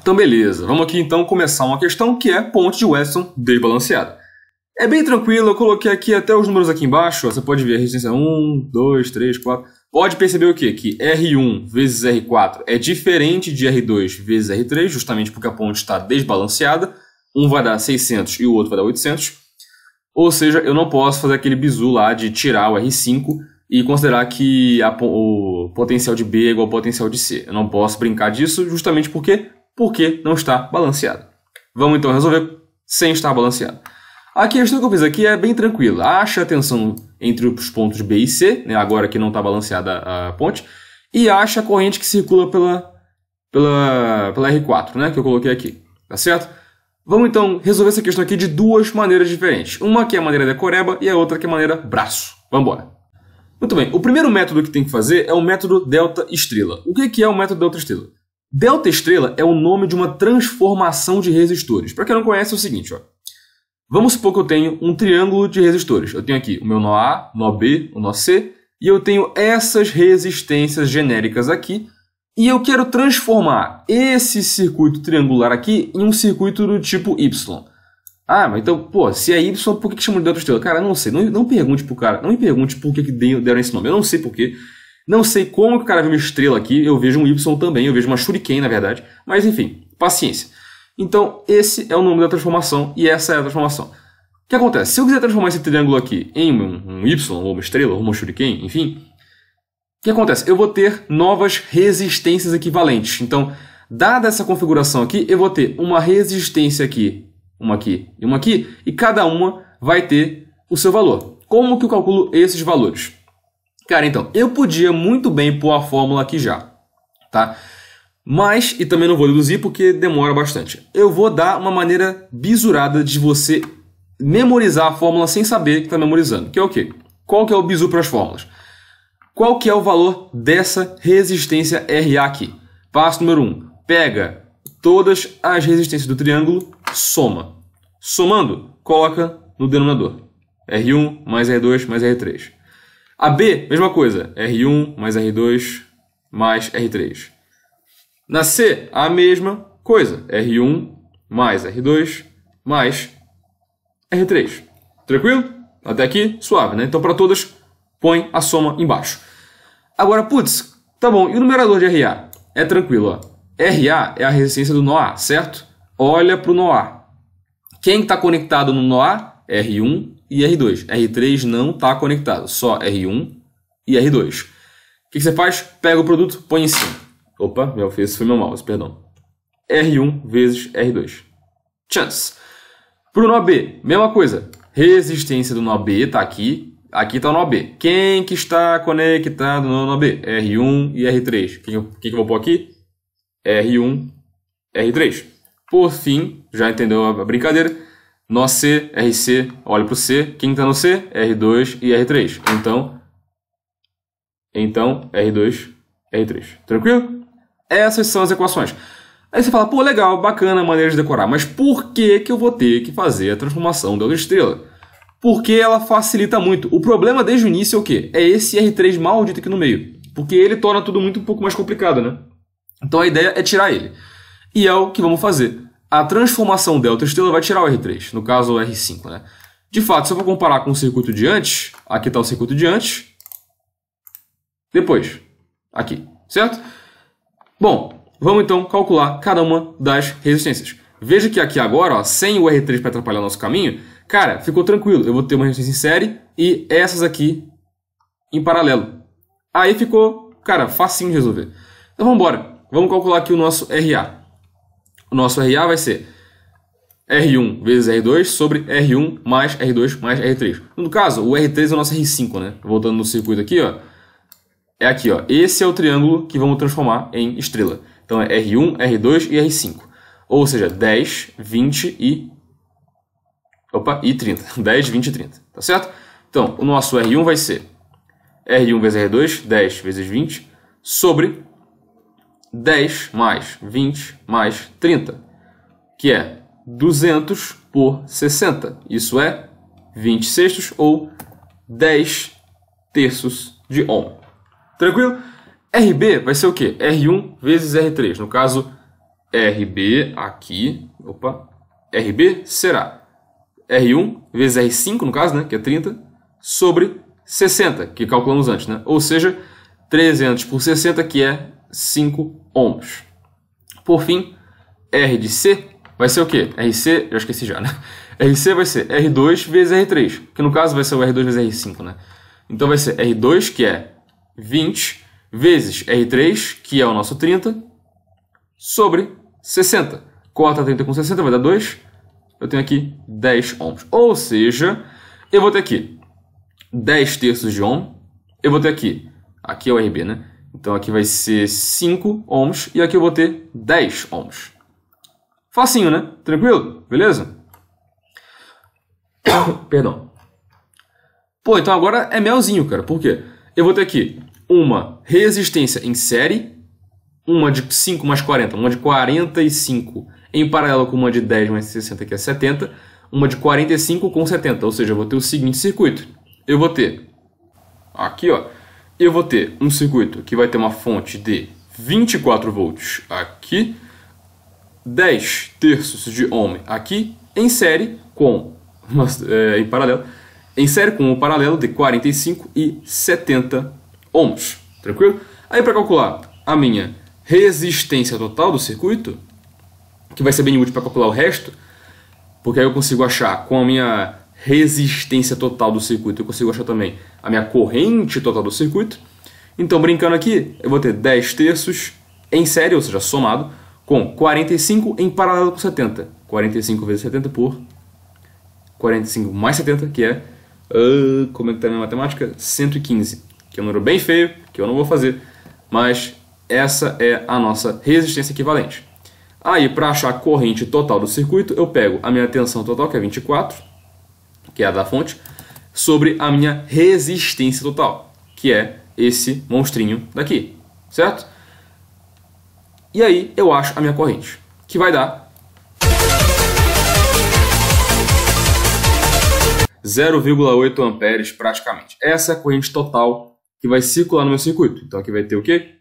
Então beleza, vamos aqui então começar uma questão que é ponte de Weston desbalanceada. É bem tranquilo, eu coloquei aqui até os números aqui embaixo, ó, você pode ver a resistência 1, 2, 3, 4. Pode perceber o quê? Que R1 vezes R4 é diferente de R2 vezes R3, justamente porque a ponte está desbalanceada. Um vai dar 600 e o outro vai dar 800. Ou seja, eu não posso fazer aquele bizu lá de tirar o R5 e considerar que o potencial de B é igual ao potencial de C. Eu não posso brincar disso justamente porque não está balanceado. Vamos então resolver sem estar balanceado. A questão que eu fiz aqui é bem tranquila. Acha a tensão entre os pontos B e C, né, agora que não está balanceada a ponte, e acha a corrente que circula pela R4, né, que eu coloquei aqui. Tá certo? Vamos então resolver essa questão aqui de duas maneiras diferentes. Uma que é a maneira decoreba e a outra que é a maneira braço. Vamos embora. Muito bem, o primeiro método que tem que fazer é o método delta estrela. O que é o método delta estrela? Delta estrela é o nome de uma transformação de resistores. Para quem não conhece é o seguinte, ó. Vamos supor que eu tenho um triângulo de resistores. Eu tenho aqui o meu nó A, nó B, o nó C, e eu tenho essas resistências genéricas aqui, e eu quero transformar esse circuito triangular aqui em um circuito do tipo Y. Ah, mas então, pô, se é Y, por que chamam de delta estrela? Cara, eu não sei. Não pergunte pro cara. Não me pergunte por que deram esse nome. Eu não sei por quê. Não sei como que o cara viu uma estrela aqui. Eu vejo um Y também. Eu vejo uma shuriken, na verdade. Mas, enfim, paciência. Então, esse é o nome da transformação e essa é a transformação. O que acontece? Se eu quiser transformar esse triângulo aqui em um Y, ou uma estrela, ou uma shuriken, enfim, o que acontece? Eu vou ter novas resistências equivalentes. Então, dada essa configuração aqui, eu vou ter uma resistência aqui, uma aqui e uma aqui, e cada uma vai ter o seu valor. Como que eu calculo esses valores? Cara, então, eu podia muito bem pôr a fórmula aqui já, tá? Mas, e também não vou deduzir porque demora bastante. Eu vou dar uma maneira bisurada de você memorizar a fórmula sem saber que está memorizando. Que é o quê? Qual que é o bizu para as fórmulas? Qual que é o valor dessa resistência RA aqui? Passo número 1. Pega todas as resistências do triângulo, soma. Somando, coloca no denominador. R1 mais R2 mais R3. A B, mesma coisa. R1 mais R2 mais R3. Na C, a mesma coisa. R1 mais R2 mais R3. Tranquilo? Até aqui, suave, né? Então, para todas, põe a soma embaixo. Agora, putz, tá bom. E o numerador de RA? É tranquilo, ó. RA é a resistência do nó A, certo? Olha para o nó A. Quem está conectado no nó A? R1 e R2. R3 não está conectado. Só R1 e R2. O que você faz? Pega o produto, põe em cima. Opa, esse foi meu mouse, perdão. R1 vezes R2. Chance. Para o nó B, mesma coisa. Resistência do nó B está aqui. Aqui está o nó B. Quem que está conectado no nó B? R1 e R3. O que eu vou pôr aqui? R1, R3. Por fim, já entendeu a brincadeira? Nó C, RC, olha para o C. Quem está no C? R2 e R3. Então R2, R3. Tranquilo? Essas são as equações. Aí você fala, pô, legal, bacana a maneira de decorar. Mas por que eu vou ter que fazer a transformação delta estrela? Porque ela facilita muito. O problema desde o início é o quê? É esse R3 maldito aqui no meio. Porque ele torna tudo muito um pouco mais complicado, né? Então a ideia é tirar ele. E é o que vamos fazer. A transformação delta estrela vai tirar o R3. No caso, o R5, né? De fato, se eu for comparar com o circuito de antes, aqui está o circuito de antes. Depois, aqui, certo? Bom, vamos então calcular cada uma das resistências. Veja que aqui agora, ó, sem o R3 para atrapalhar o nosso caminho, cara, ficou tranquilo. Eu vou ter uma resistência em série e essas aqui em paralelo. Aí ficou, cara, facinho de resolver. Então vamos embora. Vamos calcular aqui o nosso RA. O nosso RA vai ser R1 vezes R2 sobre R1 mais R2 mais R3. No caso, o R3 é o nosso R5, né? Voltando no circuito aqui, ó. É aqui, ó. Esse é o triângulo que vamos transformar em estrela. Então é R1, R2 e R5. Ou seja, 10, 20 e 30. 10, 20 e 30. Tá certo? Então, o nosso R1 vai ser R1 vezes R2, 10 vezes 20, sobre 10 mais 20 mais 30, que é 200 por 60. Isso é 20 sextos ou 10 terços de ohm. Tranquilo? RB vai ser o quê? R1 vezes R3. No caso, RB aqui, RB será R1 vezes R5, no caso, né, que é 30, sobre 60, que calculamos antes, né? Ou seja, 300 por 60, que é 5 ohms. Por fim, R de C vai ser o quê? RC, já esqueci já, né? RC vai ser R2 vezes R3, que no caso vai ser o R2 vezes R5, né? Então vai ser R2, que é 20, vezes R3, que é o nosso 30, sobre 60. Corta 30 com 60, vai dar 2. Eu tenho aqui 10 ohms. Ou seja, eu vou ter aqui 10 terços de ohm. Eu vou ter aqui é o RB, né? Então aqui vai ser 5 ohms e aqui eu vou ter 10 ohms. Facinho, né? Tranquilo? Beleza? Perdão. Pô, então agora é melzinho, cara. Por quê? Eu vou ter aqui uma resistência em série, uma de 5 mais 40, uma de 45 em paralelo com uma de 10 mais 60, que é 70, uma de 45 com 70, ou seja, eu vou ter o seguinte circuito. Eu vou ter, aqui ó, eu vou ter um circuito que vai ter uma fonte de 24 volts aqui, 10 terços de ohm aqui, em série com, em paralelo, em série com o paralelo de 45 e 70 ohms, tranquilo? Aí para calcular a minha resistência total do circuito, que vai ser bem útil para calcular o resto, porque aí eu consigo achar com a minha resistência total do circuito, eu consigo achar também a minha corrente total do circuito. Então, brincando aqui, eu vou ter 10 terços em série, ou seja, somado, com 45 em paralelo com 70. 45 vezes 70 por 45 mais 70, que é, como é que está a minha matemática? 115, que é um número bem feio, que eu não vou fazer, mas essa é a nossa resistência equivalente. Aí, para achar a corrente total do circuito, eu pego a minha tensão total, que é 24, que é a da fonte, sobre a minha resistência total, que é esse monstrinho daqui, certo? E aí eu acho a minha corrente, que vai dar 0,8 amperes praticamente. Essa é a corrente total que vai circular no meu circuito. Então aqui vai ter o quê?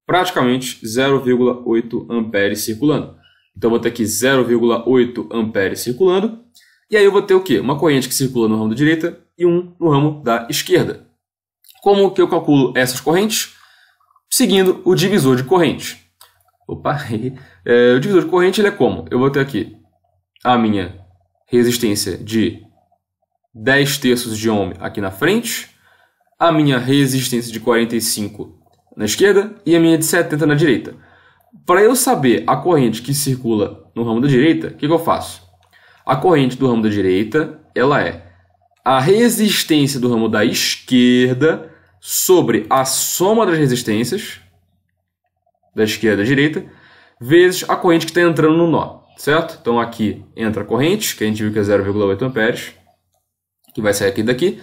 Praticamente 0,8 amperes circulando. Então eu vou ter aqui 0,8 amperes circulando. E aí eu vou ter o quê? Uma corrente que circula no ramo da direita e um no ramo da esquerda. Como que eu calculo essas correntes? Seguindo o divisor de corrente. O divisor de corrente ele é como? Eu vou ter aqui a minha resistência de 10 terços de ohm aqui na frente, a minha resistência de 45 na esquerda e a minha de 70 na direita. Para eu saber a corrente que circula no ramo da direita, o que eu faço? A corrente do ramo da direita ela é a resistência do ramo da esquerda sobre a soma das resistências da esquerda e da direita, vezes a corrente que está entrando no nó, certo? Então aqui entra a corrente, que a gente viu que é 0,8 amperes, que vai sair aqui daqui.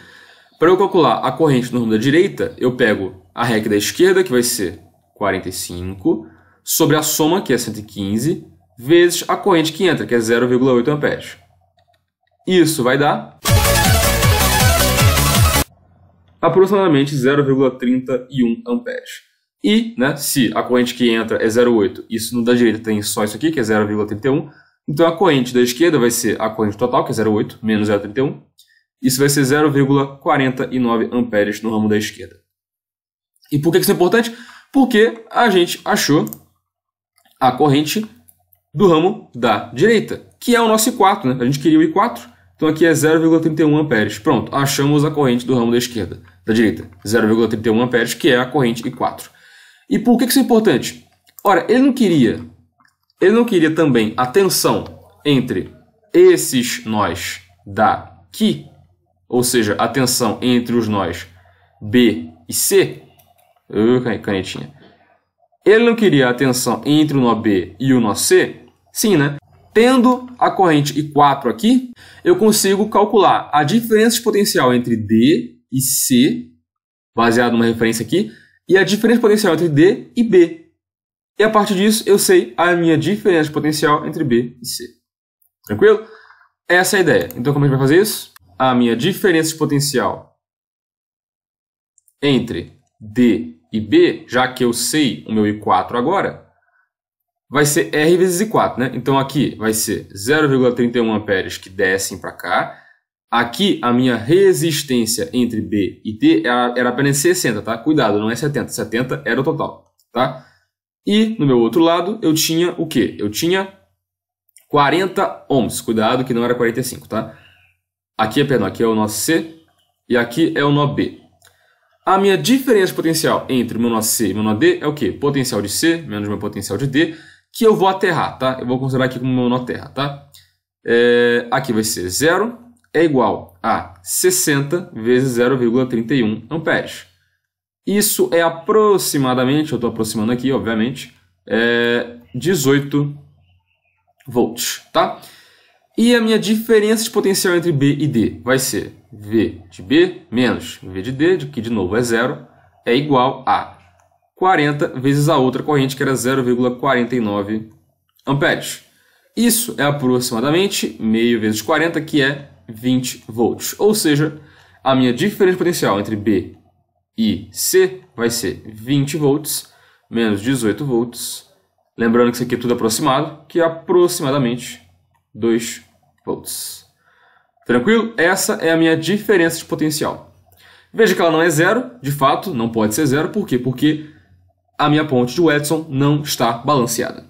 Para eu calcular a corrente no ramo da direita, eu pego a REC da esquerda, que vai ser 45, sobre a soma, que é 115, vezes a corrente que entra, que é 0,8 amperes. Isso vai dar aproximadamente 0,31 amperes. E, né, se a corrente que entra é 0,8, isso no da direita tem só isso aqui, que é 0,31, então a corrente da esquerda vai ser a corrente total, que é 0,8, menos 0,31. Isso vai ser 0,49 amperes no ramo da esquerda. E por que isso é importante? Porque a gente achou a corrente do ramo da direita, que é o nosso I4, né? A gente queria o I4, então aqui é 0,31 amperes. Pronto, achamos a corrente do ramo da esquerda, da direita, 0,31 amperes, que é a corrente I4. E por que isso é importante? Ora, ele não queria também a tensão entre esses nós daqui, ou seja, a tensão entre os nós B e C, canetinha. Ele não queria a tensão entre o nó B e o nó C? Sim, né? Tendo a corrente I4 aqui, eu consigo calcular a diferença de potencial entre D e C, baseado numa referência aqui, e a diferença de potencial entre D e B. E a partir disso, eu sei a minha diferença de potencial entre B e C. Tranquilo? Essa é a ideia. Então, como a gente vai fazer isso? A minha diferença de potencial entre D e B, já que eu sei o meu I4 agora, vai ser R vezes I4, né? Então aqui vai ser 0,31 amperes que descem para cá. Aqui a minha resistência entre B e D era apenas 60, tá? Cuidado, não é 70. 70 era o total, tá? E no meu outro lado eu tinha o quê? Eu tinha 40 ohms. Cuidado que não era 45, tá? Aqui é o nó C e aqui é o nó B. A minha diferença de potencial entre o meu nó C e o meu nó D é o quê? Potencial de C menos meu potencial de D, que eu vou aterrar, tá? Eu vou considerar aqui como meu nó terra, tá? Aqui vai ser 0 é igual a 60 vezes 0,31 amperes. Isso é aproximadamente, eu estou aproximando aqui, obviamente, 18 volts, tá? E a minha diferença de potencial entre B e D vai ser V de B menos V de D, que de novo é 0, é igual a 40 vezes a outra corrente, que era 0,49 amperes. Isso é aproximadamente meio vezes 40, que é 20 volts. Ou seja, a minha diferença de potencial entre B e C vai ser 20 volts menos 18 volts. Lembrando que isso aqui é tudo aproximado, que é aproximadamente 2 volts. Tranquilo? Essa é a minha diferença de potencial. Veja que ela não é zero, de fato, não pode ser zero. Por quê? Porque a minha ponte de Watson não está balanceada.